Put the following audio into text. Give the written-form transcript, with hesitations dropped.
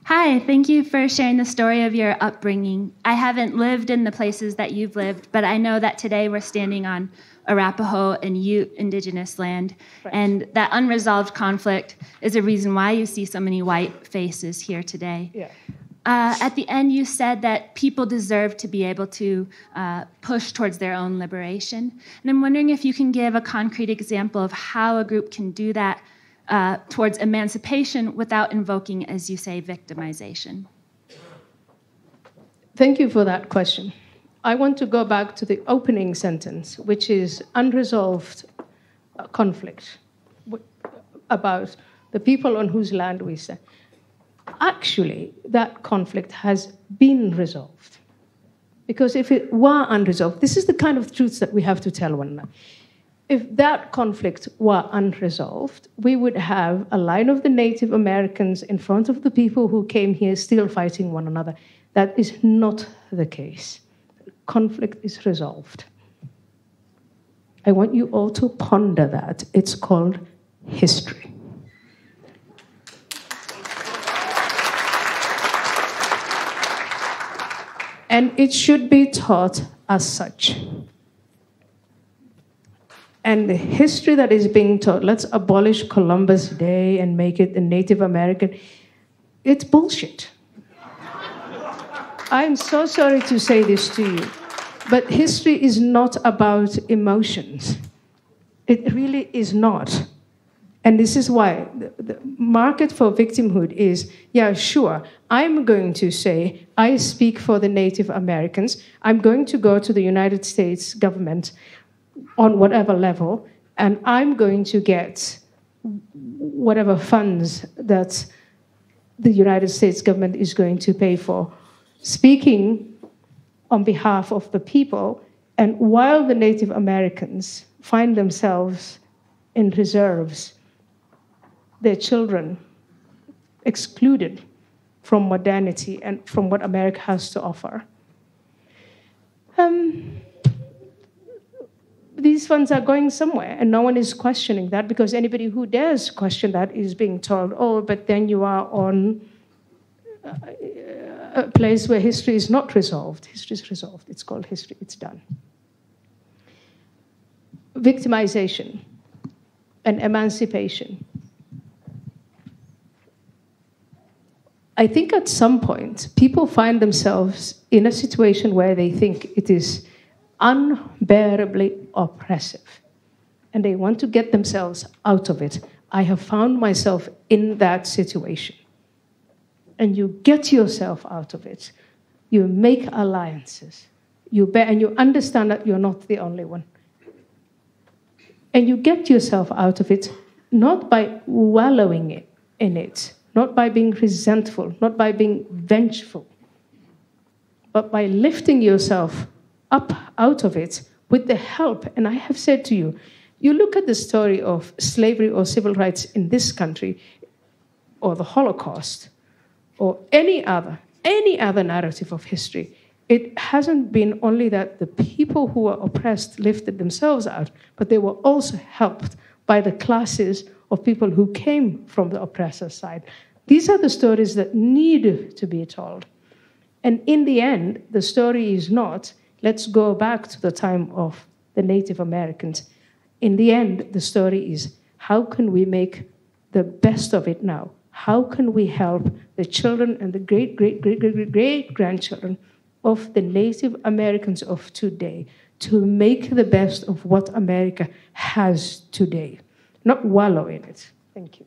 Hi, thank you for sharing the story of your upbringing. I haven't lived in the places that you've lived, but I know that today we're standing on Arapaho and Ute indigenous land, right. And that unresolved conflict is a reason why you see so many white faces here today. Yeah. At the end, you said that people deserve to be able to push towards their own liberation. And I'm wondering if you can give a concrete example of how a group can do that towards emancipation without invoking, as you say, victimization. Thank you for that question. I want to go back to the opening sentence, which is unresolved conflict about the people on whose land we stand. Actually, that conflict has been resolved. Because if it were unresolved, this is the kind of truths that we have to tell one another. If that conflict were unresolved, we would have a line of the Native Americans in front of the people who came here still fighting one another. That is not the case. Conflict is resolved. I want you all to ponder that. It's called history. And it should be taught as such. And the history that is being taught, let's abolish Columbus Day and make it a Native American, it's bullshit. I'm so sorry to say this to you, but history is not about emotions. It really is not. And this is why the market for victimhood is, yeah, sure, I'm going to say, I speak for the Native Americans. I'm going to go to the United States government on whatever level, and I'm going to get whatever funds that the United States government is going to pay for, speaking on behalf of the people. And while the Native Americans find themselves in reserves, their children excluded from modernity and from what America has to offer. These funds are going somewhere, and no one is questioning that, because anybody who dares question that is being told, oh, but then you are on a place where history is not resolved. History is resolved. It's called history. It's done. Victimization and emancipation. I think at some point, people find themselves in a situation where they think it is unbearably oppressive, and they want to get themselves out of it. I have found myself in that situation. And you get yourself out of it. You make alliances. And you understand that you're not the only one. And you get yourself out of it not by wallowing in it, not by being resentful, not by being vengeful, but by lifting yourself up out of it with the help. And I have said to you, you look at the story of slavery or civil rights in this country, or the Holocaust, or any other narrative of history, it hasn't been only that the people who were oppressed lifted themselves out, but they were also helped by the classes of people who came from the oppressor side. These are the stories that need to be told. And in the end, the story is not, let's go back to the time of the Native Americans. In the end, the story is, how can we make the best of it now? How can we help the children and the great-great-great-great-grandchildren of the Native Americans of today to make the best of what America has today? Not wallow in it. Thank you.